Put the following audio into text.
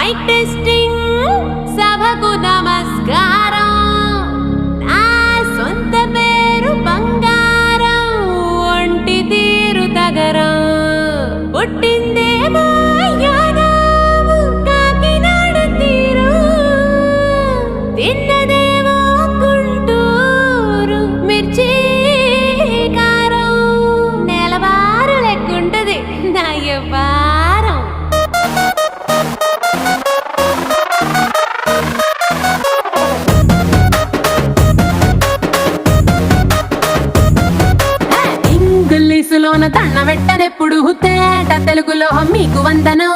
mic testing సభకు నమస్కారం నా సొంత పేరు బంగారం ఒంటి తీరు తగరం పుట్టిందేమో యానాము కాకినాడ తీరు తిన్నదేమో గుంటూరు మిర్చి కారం నెలవారు లెక్కుంటది నా వ్యవహారం ఇంగ్లీషులోన దండ పెట్టదెప్పుడు తేట తెలుగులో మీకు వందనం